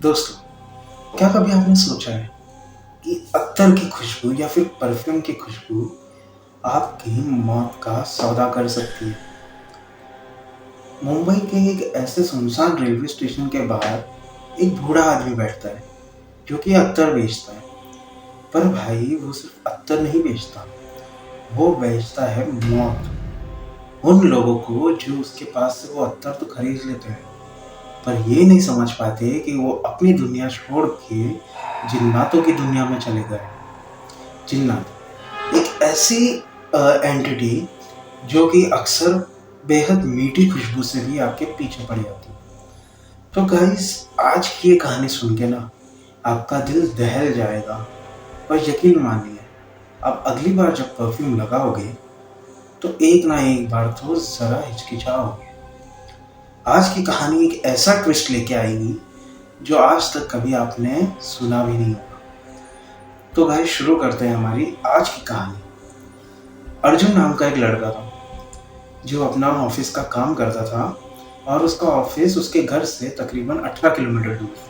दोस्तों, क्या कभी आपने सोचा है कि अत्तर की खुशबू या फिर परफ्यूम की खुशबू आपकी मौत का सौदा कर सकती है? मुंबई के एक ऐसे सुनसान रेलवे स्टेशन के बाहर एक बूढ़ा आदमी बैठता है जो कि अत्तर बेचता है। पर भाई वो सिर्फ अत्तर नहीं बेचता, वो बेचता है मौत। उन लोगों को जो उसके पास से वो अत्तर तो खरीद लेते हैं, पर ये नहीं समझ पाते कि वो अपनी दुनिया छोड़ के जिन्नातों की दुनिया में चले गए। जिन्नात एक ऐसी एंटिटी जो कि अक्सर बेहद मीठी खुशबू से भी आपके पीछे पड़ जाती है। तो गाइस, आज की ये कहानी सुन के ना आपका दिल दहल जाएगा। और यकीन मानिए, अब अगली बार जब परफ्यूम लगाओगे तो एक ना एक बार तो ज़रा हिचकिचाओगे। आज की कहानी एक ऐसा ट्विस्ट लेके आएगी जो आज तक कभी आपने सुना भी नहीं होगा। तो गाइस, शुरू करते हैं हमारी आज की कहानी। अर्जुन नाम का एक लड़का था जो अपना ऑफिस का काम करता था, और उसका ऑफिस उसके घर से तकरीबन 18 किलोमीटर दूर था,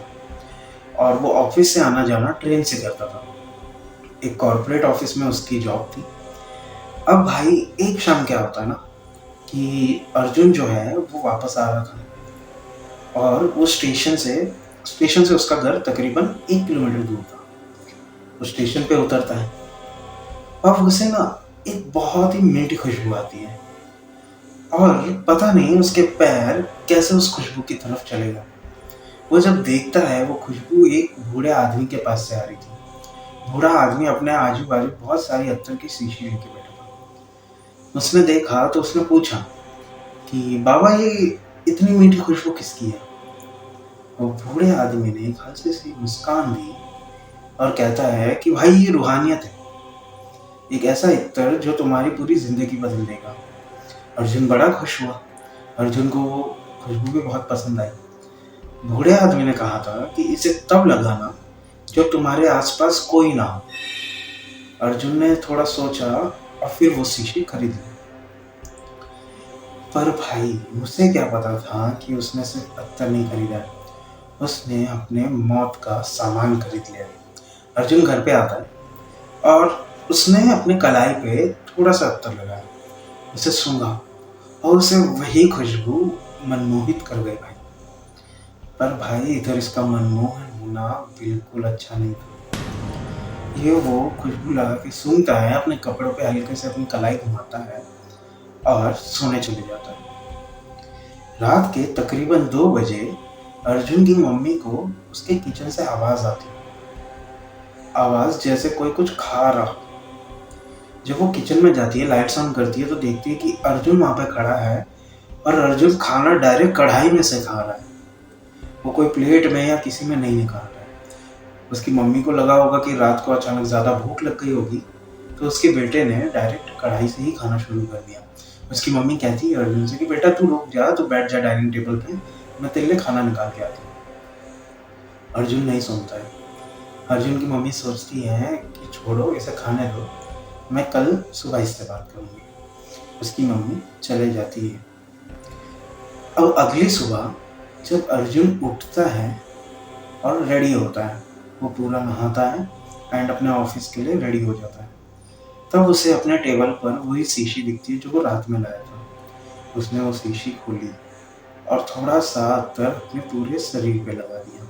और वो ऑफिस से आना जाना ट्रेन से करता था। एक कॉर्पोरेट ऑफिस में उसकी जॉब थी। अब भाई, एक शाम क्या होता है ना कि अर्जुन जो है वो वापस आ रहा था, और वो स्टेशन से उसका घर तकरीबन 1 किलोमीटर दूर था। वो स्टेशन पे उतरता है, अब उसे ना एक बहुत ही मीठी खुशबू आती है, और पता नहीं उसके पैर कैसे उस खुशबू की तरफ चले गए। वो जब देखता है, वो खुशबू एक बूढ़े आदमी के पास से आ रही थी। बूढ़ा आदमी अपने आजू बाजू बहुत सारी अत्तर की शीशी लेके बैठा था। उसने देखा तो उसने पूछा कि बाबा, ये इतनी मीठी खुशबू किसकी है? वो बूढ़े आदमी ने एक हल्की सी मुस्कान दी और कहता है कि भाई, ये रूहानियत है, एक ऐसा इत्र जो तुम्हारी पूरी जिंदगी बदल देगा। अर्जुन बड़ा खुश हुआ। अर्जुन को वो खुशबू भी बहुत पसंद आई। बूढ़े आदमी ने कहा था कि इसे तब लगाना जब तुम्हारे आसपास कोई ना हो। अर्जुन ने थोड़ा सोचा और फिर वो शीशी खरीद ली। पर भाई, उसे क्या पता था कि उसने सिर्फ पत्थर नहीं खरीदा, उसने अपने मौत का सामान खरीद लिया। अर्जुन घर पे आता है और उसने अपने कलाई पे थोड़ा सा अत्तर लगाया, उसे सूंघा, और उसे वही खुशबू मनमोहित कर गई भाई। पर भाई, इधर इसका मनमोहन होना बिल्कुल अच्छा नहीं था। ये वो खुशबू लगा के सूंघता है, अपने कपड़ों पे हल्के से अपनी कलाई घुमाता है और सोने चले जाता है। रात के तकरीबन 2 बजे अर्जुन की मम्मी को उसके किचन से आवाज आती है, आवाज जैसे कोई कुछ खा रहा। जब वो किचन में जाती है, लाइट्स ऑन करती है, तो देखती है कि अर्जुन वहाँ पे खड़ा है, और अर्जुन खाना डायरेक्ट कढ़ाई में से खा रहा है। वो कोई प्लेट में या किसी में नहीं निकाल रहा है। उसकी मम्मी को लगा होगा कि रात को अचानक ज़्यादा भूख लग गई होगी, तो उसके बेटे ने डायरेक्ट कढ़ाई से ही खाना शुरू कर दिया। उसकी मम्मी कहती है अर्जुन से कि बेटा, तू रुक जा, तू बैठ जा डाइनिंग टेबल पे, मैं तेरे लिए खाना निकाल के आती हूँ। अर्जुन नहीं सुनता है। अर्जुन की मम्मी सोचती है कि छोड़ो, इसे खाने दो, मैं कल सुबह इससे बात करूँगी। उसकी मम्मी चले जाती है। अब अगली सुबह जब अर्जुन उठता है और रेडी होता है, वो पूरा नहाता है एंड अपने ऑफिस के लिए रेडी हो जाता है, तब उसे अपने टेबल पर वही शीशी दिखती है जो वो रात में लाया था। उसने वो शीशी खोली और थोड़ा सा अत्तर अपने पूरे शरीर पे लगा दिया।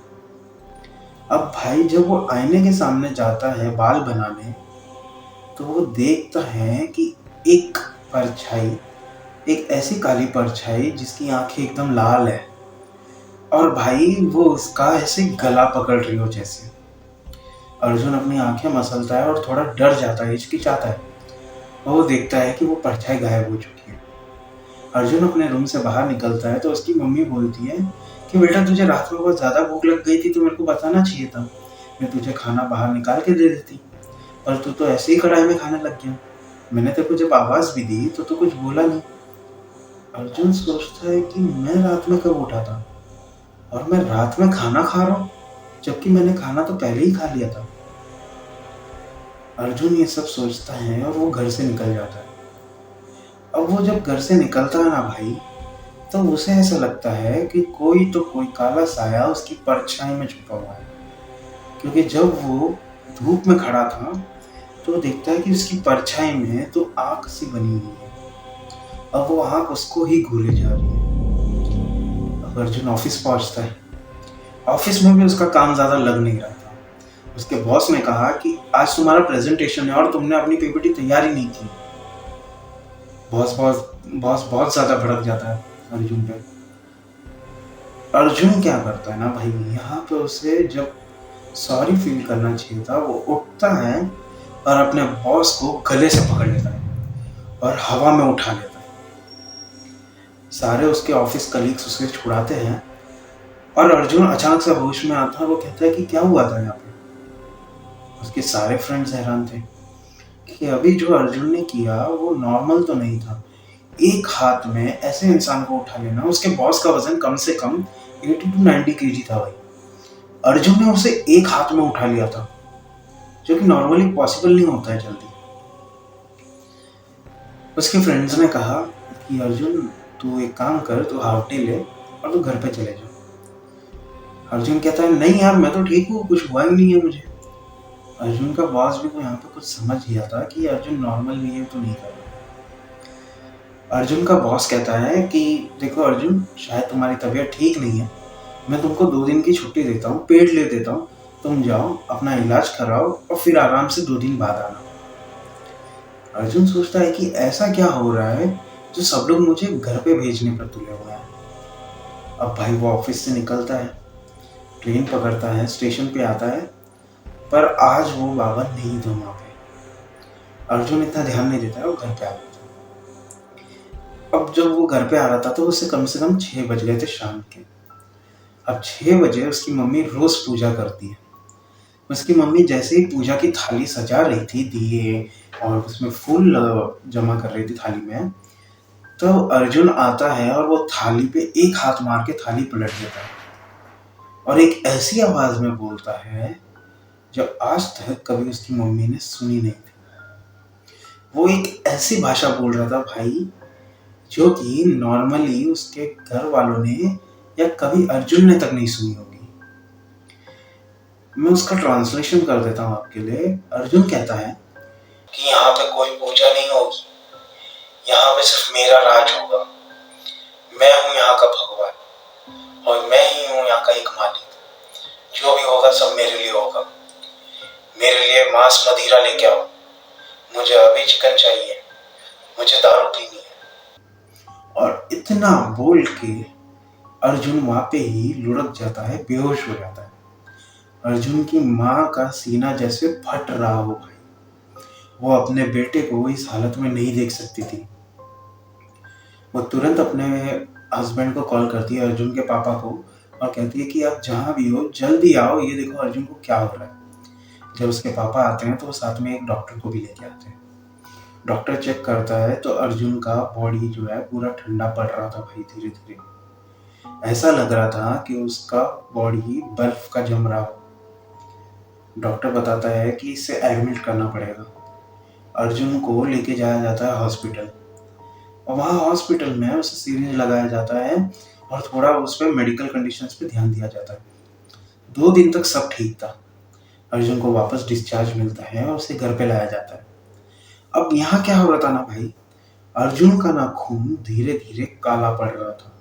अब भाई, जब वो आईने के सामने जाता है बाल बनाने, तो वो देखता है कि एक परछाई, एक ऐसी काली परछाई जिसकी आंखें एकदम लाल है, और भाई वो उसका ऐसे गला पकड़ रही हो जैसे। अर्जुन अपनी आंखें मसलता है और थोड़ा डर जाता है, हिचकिचाता है, और वो देखता है कि वो परछाई गायब हो चुकी है। अर्जुन अपने रूम से बाहर निकलता है तो उसकी मम्मी बोलती है कि बेटा, तुझे रात में बहुत ज़्यादा भूख लग गई थी तो मेरे को बताना चाहिए था, मैं तुझे खाना बाहर निकाल के दे देती, पर तू तो ऐसे ही कढ़ाई में खाने लग गया। मैंने तेरे को जब आवाज़ भी दी तो तू कुछ बोला नहीं। अर्जुन सोचता है कि मैं रात में कब उठा था, और मैं रात में खाना खा रहा हूँ, जबकि मैंने खाना तो पहले ही खा लिया था। अर्जुन ये सब सोचता है और वो घर से निकल जाता है। अब वो जब घर से निकलता है ना भाई, तो उसे ऐसा लगता है कि कोई काला साया उसकी परछाई में छुपा हुआ है, क्योंकि जब वो धूप में खड़ा था तो वो देखता है कि उसकी परछाई में तो आँख सी बनी हुई है। अब वो आँख उसको ही घूरे जा रही है। अब अर्जुन ऑफिस पहुंचता है। ऑफिस में भी उसका काम ज़्यादा लग नहीं रहा था। उसके बॉस ने कहा कि आज तुम्हारा प्रेजेंटेशन है और तुमने अपनी पीपीटी तैयार ही नहीं की। बॉस बहुत ज़्यादा भड़क जाता है अर्जुन पे। अर्जुन क्या करता है ना भाई, यहाँ पे उसे जब सॉरी फील करना चाहिए था, वो उठता है और अपने बॉस को गले से पकड़ लेता है और हवा में उठा लेता है। सारे उसके ऑफिस कलीग्स उसे छुड़ाते हैं और अर्जुन अचानक से होश में आता है। वो कहता है कि क्या हुआ था यहाँ पे। उसके सारे फ्रेंड्स हैरान थे कि अभी जो अर्जुन ने किया वो नॉर्मल तो नहीं था। एक हाथ में ऐसे इंसान को उठा लेना, उसके बॉस का वजन कम से कम 80 to 90 kg था भाई। अर्जुन ने उसे एक हाथ में उठा लिया था, जो कि नॉर्मली पॉसिबल नहीं होता है जल्दी। उसके फ्रेंड्स ने कहा कि अर्जुन तू एक काम कर, तू हाफ डे ले और तू घर पे चले जा। अर्जुन कहता है नहीं यार, मैं तो ठीक हूँ, कुछ हुआ ही नहीं है मुझे। अर्जुन का बॉस भी तो यहाँ पे कुछ समझ गया था कि अर्जुन नॉर्मल बिहेव तो नहीं कर रहा। अर्जुन का बॉस कहता है कि देखो अर्जुन, शायद तुम्हारी तबीयत ठीक नहीं है, मैं तुमको 2 दिन की छुट्टी देता हूँ, पेड लीव देता हूँ, तुम जाओ अपना इलाज कराओ और फिर आराम से 2 दिन बाद आना। अर्जुन सोचता है कि ऐसा क्या हो रहा है जो सब लोग मुझे घर पे भेजने पर तुले हुए हैं। अब भाई वो ऑफिस से निकलता है, ट्रेन पकड़ता है, स्टेशन पे आता है, पर आज वो बाबा नहीं था वहाँ पे। अर्जुन इतना ध्यान नहीं देता है, वो घर पे आ जाता है। अब जब वो घर पे आ रहा था तो उसे कम से कम 6 बज गए थे शाम के। अब 6 बजे उसकी मम्मी रोज पूजा करती है। उसकी मम्मी जैसे ही पूजा की थाली सजा रही थी, दिए और उसमें फूल जमा कर रही थी थाली में, तो अर्जुन आता है और वो थाली पे एक हाथ मार के थाली पलट देता है और एक ऐसी आवाज में बोलता है जो आज तक कभी उसकी मम्मी ने सुनी नहीं थी। वो एक ऐसी भाषा बोल रहा था भाई जो कि नॉर्मली उसके घर वालों ने या कभी अर्जुन ने तक नहीं सुनी होगी। मैं उसका ट्रांसलेशन कर देता हूँ आपके लिए। अर्जुन कहता है कि यहाँ पे कोई पूजा नहीं होगी, यहाँ पे सिर्फ मेरा राज होगा। मैं हूँ यहाँ का भगवान और मैं ही हूँ यहाँ का एक मालिक। जो भी होगा सब मेरे लिए होगा। मेरे लिए मांस मदिरा लेके आओ, मुझे अभी चिकन चाहिए, मुझे दारू पीनी है। और इतना बोल के अर्जुन वहाँ पे ही लुढ़क जाता है, बेहोश हो जाता है। अर्जुन की माँ का सीना जैसे फट रहा हो भाई। वो अपने बेटे को इस हालत में नहीं देख सकती थी। वो तुरंत अपने हस्बैंड को कॉल करती है, अर्जुन के पापा को, और कहती है कि आप जहाँ भी हो जल्दी आओ, ये देखो अर्जुन को क्या हो रहा है। जब उसके पापा आते हैं तो वो साथ में एक डॉक्टर को भी लेके आते हैं। डॉक्टर चेक करता है तो अर्जुन का बॉडी जो है पूरा ठंडा पड़ रहा था भाई, धीरे धीरे। ऐसा लग रहा था कि उसका बॉडी बर्फ का जम रहा हो। डॉक्टर बताता है कि इसे एडमिट करना पड़ेगा। अर्जुन को लेके जाया जाता है हॉस्पिटल और वहाँ हॉस्पिटल में उसे सीरिंज लगाया जाता है और थोड़ा उस पर मेडिकल कंडीशंस पे ध्यान दिया जाता है। 2 दिन तक सब ठीक था। अर्जुन को वापस डिस्चार्ज मिलता है और उसे घर पे लाया जाता है। अब यहाँ क्या हो रहा था ना भाई, अर्जुन का ना खून धीरे धीरे काला पड़ रहा था।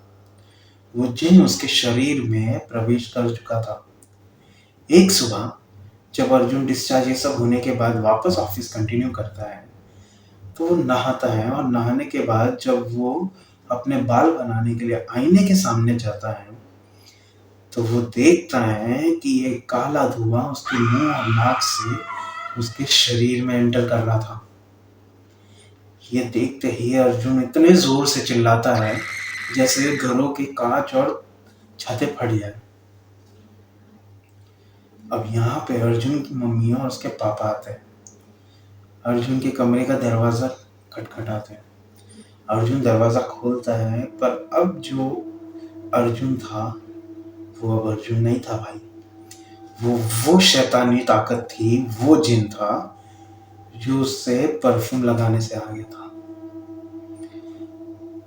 वो जिन उसके शरीर में प्रवेश कर चुका था। एक सुबह जब अर्जुन डिस्चार्ज ये सब होने के बाद वापस ऑफिस कंटिन्यू करता है तो वो नहाता है और नहाने के बाद जब वो अपने बाल बनाने के लिए आईने के सामने जाता है तो वो देखता है कि ये काला धुआं उसके मुंह और नाक से उसके शरीर में एंटर कर रहा था। ये देखते ही अर्जुन इतने जोर से चिल्लाता है जैसे घरों के कांच और छतें फट जाए। अब यहाँ पे अर्जुन की मम्मी और उसके पापा आते हैं। अर्जुन के कमरे का दरवाजा खटखटाते हैं। अर्जुन दरवाजा खोलता है, पर अब जो अर्जुन था वो अब अर्जुन नहीं था भाई। वो शैतानी ताकत थी, वो जिन था जो उससे परफ्यूम लगाने से आ गया था।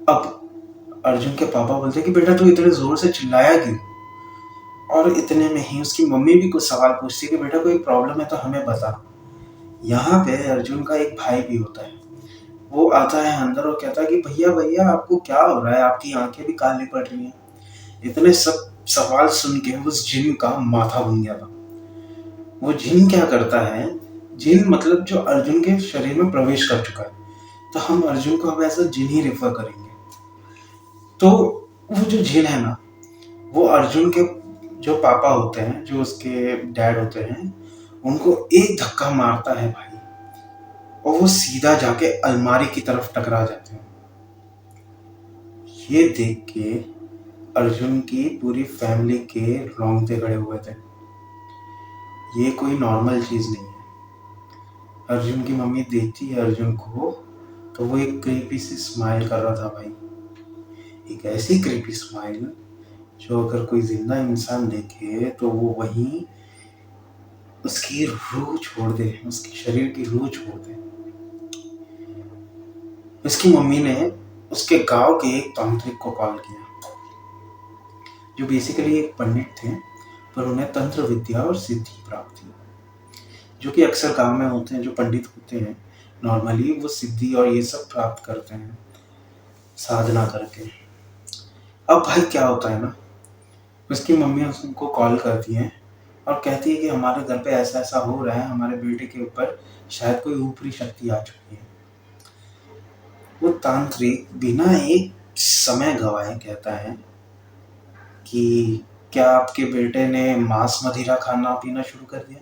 अब अर्जुन के पापा बोलते हैं कि बेटा तू इतने जोर से चिल्लाया क्यों। और इतने में ही उसकी मम्मी भी कुछ सवाल पूछती है कि बेटा कोई प्रॉब्लम है तो हमें बता। यहाँ पे अर्जुन का एक भाई भी होता है, वो आता है अंदर और कहता है कि भैया भैया आपको क्या हो रहा है, आपकी आंखें भी काली पड़ रही हैं। इतने सब सवाल सुन के उस जिन का माथा घूम गया था। वो जिन क्या करता है, जिन मतलब जो अर्जुन के शरीर में प्रवेश कर चुका है, तो हम अर्जुन को अब ऐसा जिन ही रेफर करेंगे। तो वो जो जिन है ना, वो अर्जुन के जो पापा होते हैं, जो उसके डैड होते हैं, उनको एक धक्का मारता है भाई, और वो सीधा जाके अलमारी की तरफ टकरा जाते हैं। ये देख के अर्जुन की पूरी फैमिली के रोंगटे खड़े हुए थे। ये कोई नॉर्मल चीज नहीं है। अर्जुन की मम्मी देखती है अर्जुन को, तो वो एक क्रीपी सी स्माइल कर रहा था भाई। एक ऐसी क्रीपी स्माइल जो अगर कोई जिंदा इंसान देखे तो वो वहीं उसकी रूह छोड़ दे, उसके शरीर की रूह छोड़ दे। उसकी मम्मी ने उसके गांव के एक तांत्रिक को कॉल किया, जो बेसिकली एक पंडित थे, पर उन्हें तंत्र विद्या और सिद्धि प्राप्त थी। जो कि अक्सर गांव में होते हैं, जो पंडित होते हैं नॉर्मली वो सिद्धि और ये सब प्राप्त करते हैं साधना करके। अब भाई क्या होता है ना, उसकी मम्मी उसको कॉल करती है और कहती है कि हमारे घर पे ऐसा ऐसा हो रहा है, हमारे बेटे के ऊपर शायद कोई ऊपरी शक्ति आ चुकी है। वो तांत्रिक बिना एक समय गवाए कहता है कि क्या आपके बेटे ने मांस मदिरा खाना पीना शुरू कर दिया।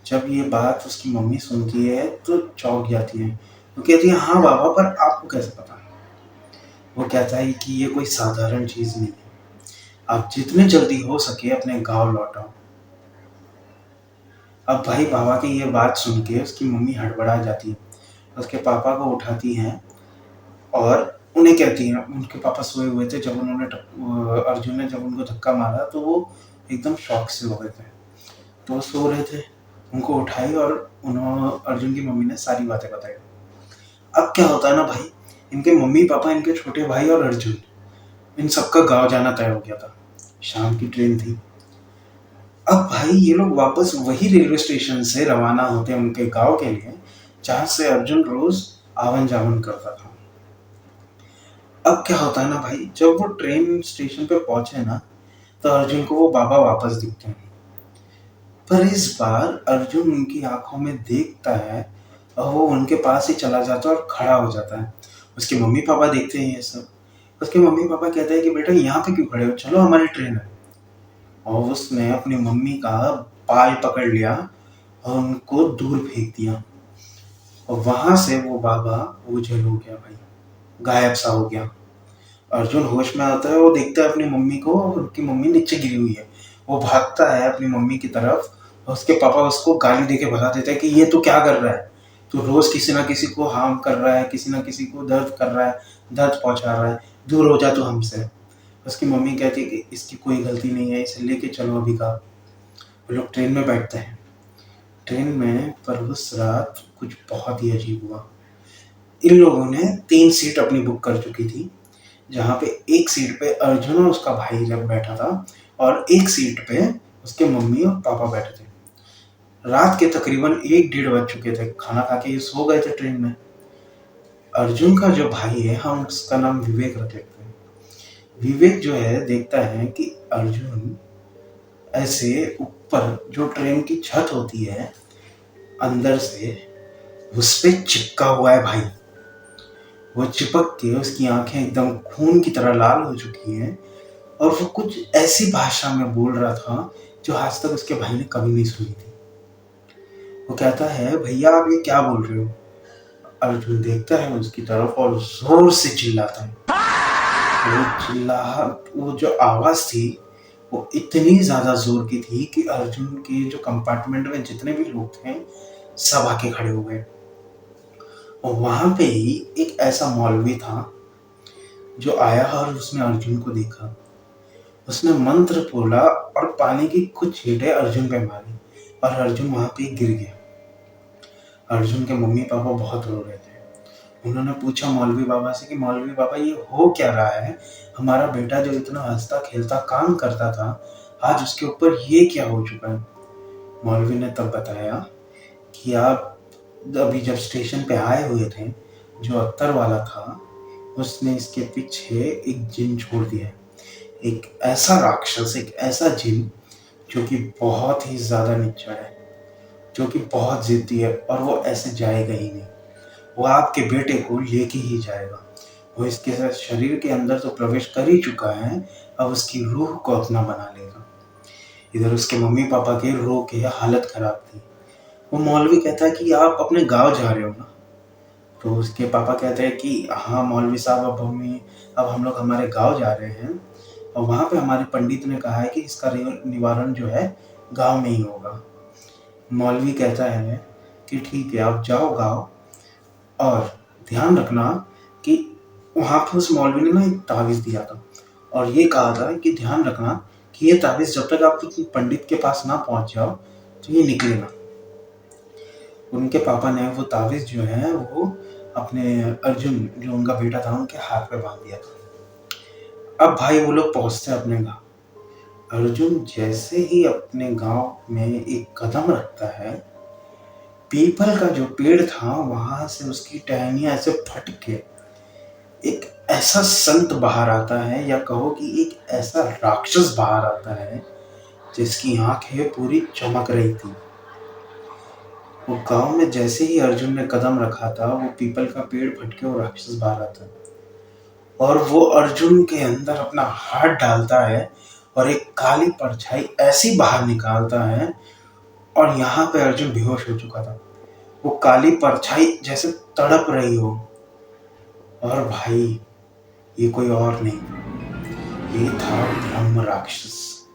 जब ये बात उसकी मम्मी सुनती है तो चौंक जाती है। वो कहती है हाँ बाबा, पर आपको कैसे पता। वो कहता है कि ये कोई साधारण चीज नहीं है, आप जितने जल्दी हो सके अपने गांव लौटाओ। अब भाई बाबा की ये बात सुन के उसकी मम्मी हड़बड़ा जाती है, उसके पापा को उठाती हैं और उन्हें कहती हैं, उनके पापा सोए हुए थे जब उन्होंने अर्जुन ने जब उनको धक्का मारा तो वो एकदम शॉक से हो गए थे। तो वो सो रहे थे, उनको उठाई और उन्होंने अर्जुन की मम्मी ने सारी बातें बताई। अब क्या होता है ना भाई, इनके मम्मी पापा, इनके छोटे भाई और अर्जुन, इन सबका गांव जाना तय हो गया था। शाम की ट्रेन थी। अब भाई ये लोग वापस वही रेलवे स्टेशन से रवाना होते हैं उनके गांव के लिए, जहां से अर्जुन रोज आवन जावन करता था। अब क्या होता है ना भाई, जब वो ट्रेन स्टेशन पे पहुंचे ना, तो अर्जुन को वो बाबा वापस दिखते हैं। पर इस बार अर्जुन उनकी आंखों में देखता है और वो उनके पास ही चला जाता है और खड़ा हो जाता है। उसके मम्मी पापा देखते हैं ये सब। उसके मम्मी पापा कहते हैं कि बेटा यहाँ पे क्यों खड़े हो, चलो हमारी ट्रेन है। और उसने अपनी मम्मी का बाल पकड़ लिया और उनको दूर फेंक दिया। और वहां से वो बाबा ओझल हो गया भाई, गायब सा हो गया। अर्जुन होश में आता है, वो देखता है अपनी मम्मी को और उनकी मम्मी नीचे गिरी हुई है। वो भागता है अपनी मम्मी की तरफ और उसके पापा उसको गाली देके भगा देते हैं कि ये तू क्या कर रहा है, तू रोज किसी ना किसी को हार्म कर रहा है, किसी ना किसी को दर्द कर रहा है, दर्द पहुंचा रहा है, दूर हो जा तू हमसे। उसकी मम्मी कहती है कि इसकी कोई गलती नहीं है, इसे लेके चलो अभी का। वो लोग ट्रेन में बैठते हैं। ट्रेन में पर उस रात कुछ बहुत ही अजीब हुआ। इन लोगों ने 3 सीट अपनी बुक कर चुकी थी, जहाँ पे एक सीट पे अर्जुन और उसका भाई जब बैठा था और एक सीट पे उसके मम्मी और पापा बैठे थे। रात के तकरीबन 1-1:30 बज चुके थे, खाना खा के ये सो गए थे ट्रेन में। अर्जुन का जो भाई है, हम उसका नाम विवेक रख लेते हैं। विवेक जो है देखता है कि अर्जुन ऐसे ऊपर जो ट्रेन की छत होती है अंदर से उस पे चिपका हुआ है भाई। वो चिपक के उसकी आंखें एकदम खून की तरह लाल हो चुकी हैं और वो कुछ ऐसी भाषा में बोल रहा था जो आज तक उसके भाई ने कभी नहीं सुनी थी। वो कहता है भैया आप ये क्या बोल रहे हो। अर्जुन देखता है उसकी तरफ और जोर से चिल्लाता है। वो जो आवाज थी वो इतनी ज्यादा जोर की थी कि अर्जुन के जो कंपार्टमेंट में जितने भी लोग थे सब आके खड़े हो गए। और वहां पे ही एक ऐसा मौलवी था जो आया और उसने अर्जुन को देखा। उसने मंत्र बोला और पानी की कुछ छींटे अर्जुन पे मारी और अर्जुन वहां पे गिर गया। अर्जुन के मम्मी पापा बहुत रो रहे थे। उन्होंने पूछा मौलवी बाबा से कि मौलवी बाबा ये हो क्या रहा है? हमारा बेटा जो इतना हँसता-खेलता काम करता था, आज उसके ऊपर ये क्या हो चुका है? मौलवी ने तब बताया कि आप अभी जब स्टेशन पे आए हुए थे, जो अत्तर वाला था, उसने इसके पीछे एक जिन छोड़ दिया है। एक ऐसा राक्षस, एक ऐसा जिन जो कि बहुत ही ज़्यादा निच्चड़ है, जो कि बहुत ज़िद्दी है और वो ऐसे जाएगा ही नहीं। वो आपके बेटे को लेके ही जाएगा। वो इसके साथ शरीर के अंदर तो प्रवेश कर ही चुका है, अब उसकी रूह को अपना बना लेगा। इधर उसके मम्मी-पापा के रो के हालत खराब थी। वो मौलवी कहता है कि आप अपने गाँव जा रहे हो ना? तो उसके पापा कहते हैं कि हाँ मौलवी साहब, अब हम लोग हमारे गाँव जा रहे हैं और वहाँ पे हमारे पंडित ने कहा है कि इसका निवारण जो है गाँव में ही होगा। मौलवी कहता है कि ठीक है, आप जाओ गाँव और ध्यान रखना कि वहाँ पे उस मौलवी ने ना एक तावीज़ दिया था और ये कहा था कि ध्यान रखना कि ये तावीज़ जब तक आप पंडित के पास ना पहुँच जाओ तो ये निकले ना। उनके पापा ने वो तावीज़ जो है वो अपने अर्जुन, जो उनका बेटा था, उनके हाथ पे बांध दिया था। अब भाई वो लोग पहुँचते हैं अपने गाँव। अर्जुन जैसे ही अपने गाँव में एक कदम रखता है, पीपल का जो पेड़ था वहाँ से उसकी टहनियाँ ऐसे फट के एक ऐसा संत बाहर आता है, या कहो कि एक ऐसा राक्षस बाहर आता है जिसकी आंखें पूरी चमक रही थी। वो गांव में जैसे ही अर्जुन ने कदम रखा था, वो पीपल का पेड़ फट के वो राक्षस बाहर आता है और वो अर्जुन के अंदर अपना हाथ डालता है और एक काली परछाई ऐसी बाहर निकालता है और यहाँ पे अर्जुन बेहोश हो चुका था। वो काली परछाई जैसे तड़प रही हो, और भाई ये कोई और नहीं, ये था ब्रह्म राक्षस।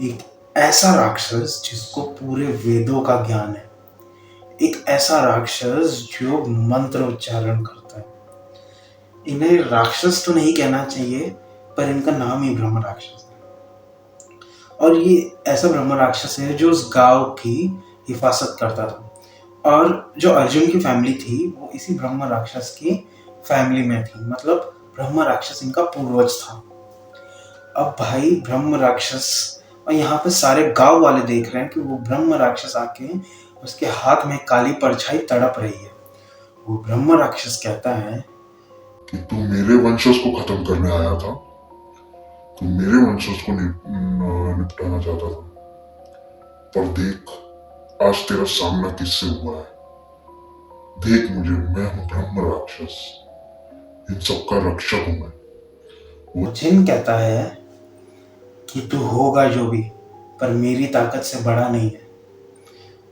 एक ऐसा राक्षस जिसको पूरे वेदों का ज्ञान है, एक ऐसा राक्षस जो मंत्र उच्चारण करता है। इन्हें राक्षस तो नहीं कहना चाहिए, पर इनका नाम ही ब्रह्म राक्षस है। और ये ऐसा ब्रह्म राक्षस है जो उस गांव की हिफाजत करता था, और जो अर्जुन की फैमिली थी वो इसी ब्रह्म राक्षस की फैमिली में थी, मतलब ब्रह्म राक्षस इनका पूर्वज था। अब भाई ब्रह्म राक्षस, और यहाँ पे सारे गांव वाले देख रहे हैं कि वो ब्रह्म राक्षस आके उसके हाथ में काली परछाई तड़प रही है। वो ब्रह्म राक्षस कहता है कि तू मेरे वंशज को खत्म करने आया था, तू मेरे वंशज को निपटाना चाहता था, पर देख आज तेरा सामना किससे हुआ है। देख मुझे, मैं हूं ब्रह्म राक्षस, इन सबका रक्षक हूं मैं। वो जिन कहता है कि तू होगा जो भी, पर मेरी ताकत से बड़ा नहीं है।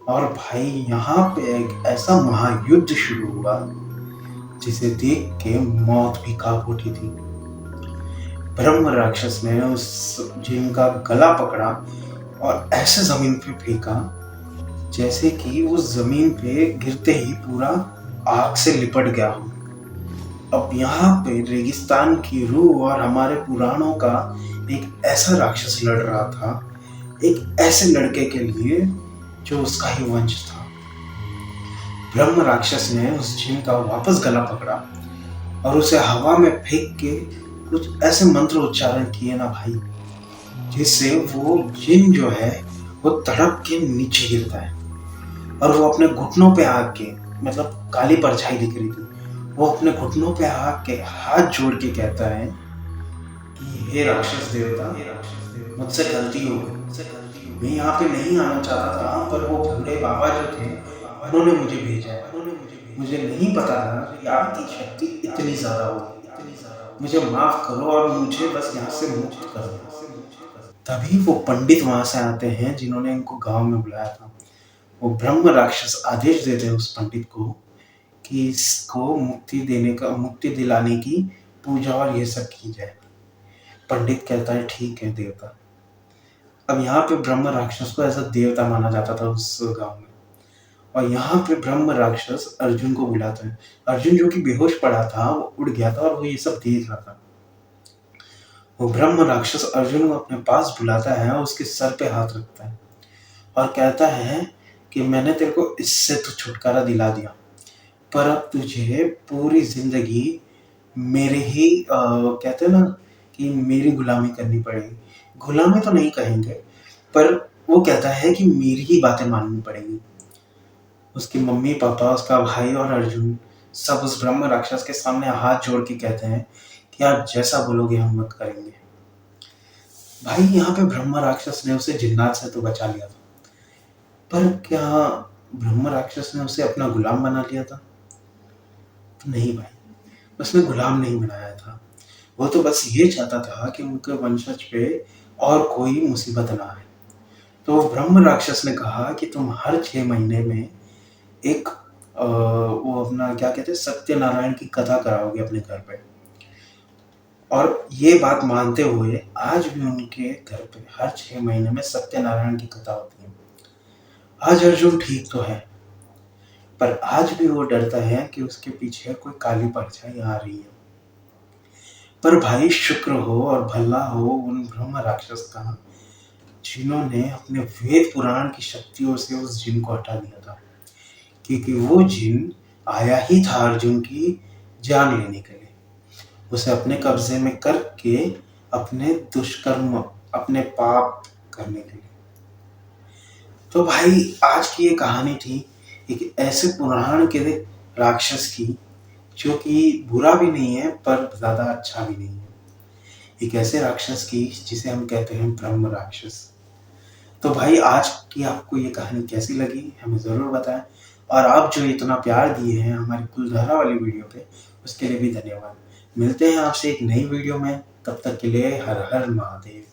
और भाई यहाँ पे एक ऐसा महायुद्ध शुरू हुआ जिसे देख के मौत भी कांप उठी थी। ब्रह्म राक्षस ने उस जिन का गला पकड़ा और ऐसे जमीन पे फेंका जैसे कि वो जमीन पे गिरते ही पूरा आग से लिपट गया हो। अब यहाँ पे रेगिस्तान की रूह और हमारे पुराणों का एक ऐसा राक्षस लड़ रहा था, एक ऐसे लड़के के लिए जो उसका ही वंश था। ब्रह्म राक्षस ने उस जिन का वापस गला पकड़ा और उसे हवा में फेंक के कुछ ऐसे मंत्र उच्चारण किए ना भाई, जिससे वो जिन जो है वो तड़प के नीचे गिरता है और वो अपने घुटनों पे आके, मतलब काली परछाई दिख रही थी, वो अपने घुटनों पे आके हाथ जोड़ के कहता है कि हे राक्षस देवता, मुझसे गलती हो गई, मैं यहाँ पे नहीं आना चाहता था, पर वो बूढ़े बाबा जो थे उन्होंने मुझे भेजा है। मुझे नहीं पता था कि आपकी शक्ति इतनी ज़्यादा होगी। मुझे माफ़ करो और मुझे बस यहाँ से मुक्त कर दो। तभी वो पंडित वहाँ से आते हैं जिन्होंने इनको गांव में बुलाया था। वो ब्रह्म राक्षस आदेश देते हैं उस पंडित को कि इसको मुक्ति दिलाने की पूजा और ये सब की जाए। पंडित कहता है ठीक है देवता। अब यहाँ पे ब्रह्म राक्षस को ऐसा देवता माना जाता था उस गांव में, और यहाँ पे ब्रह्म राक्षस अर्जुन को बुलाता है। अर्जुन जो कि बेहोश पड़ा था वो उड़ गया था और वो ये सब देख रहा था। वो ब्रह्म राक्षस अर्जुन को अपने पास बुलाता है, उसके सर पे हाथ रखता है और कहता है कि मैंने तेरे को इससे तो छुटकारा दिला दिया, पर अब तुझे पूरी जिंदगी मेरे ही कहते हैं ना कि मेरी गुलामी करनी पड़ेगी। गुलामी तो नहीं कहेंगे, पर वो कहता है कि मेरी ही बातें माननी पड़ेगी। उसकी मम्मी पापा, उसका भाई और अर्जुन सब उस ब्रह्म राक्षस के सामने हाथ जोड़ के कहते हैं कि आप जैसा बोलोगे हम मत करेंगे। भाई यहाँ पे ब्रह्म राक्षस ने उसे जिन्नात से तो बचा लिया था, पर क्या ब्रह्म राक्षस ने उसे अपना गुलाम बना लिया था? नहीं भाई, उसने गुलाम नहीं बनाया था। वो तो बस ये चाहता था कि उनके वंशज पे और कोई मुसीबत ना आए। तो ब्रह्म राक्षस ने कहा कि तुम हर 6 महीने में एक वो अपना क्या कहते हैं सत्यनारायण की कथा कराओगे अपने घर पे। और ये बात मानते हुए आज भी उनके घर पे हर 6 महीने में सत्यनारायण की कथा होती है। आज अर्जुन ठीक तो है, पर आज भी वो डरता है कि उसके पीछे कोई काली परछाई आ रही है। पर भाई शुक्र हो और भला हो उन ब्रह्म राक्षस का, जिन्होंने अपने वेद पुराण की शक्तियों से उस जिन को हटा दिया था, क्योंकि वो जिन आया ही था अर्जुन की जान लेने के लिए, उसे अपने कब्जे में करके अपने दुष्कर्म, अपने पाप करने के लिए। तो भाई आज की ये कहानी थी एक ऐसे पुराण के राक्षस की, जो कि बुरा भी नहीं है पर ज्यादा अच्छा भी नहीं है। एक ऐसे राक्षस की जिसे हम कहते हैं ब्रह्म राक्षस। तो भाई आज की आपको ये कहानी कैसी लगी हमें ज़रूर बताएं, और आप जो इतना प्यार दिए हैं हमारी कुलधारा वाली वीडियो पे, उसके लिए भी धन्यवाद। मिलते हैं आपसे एक नई वीडियो में, तब तक के लिए हर हर महादेव।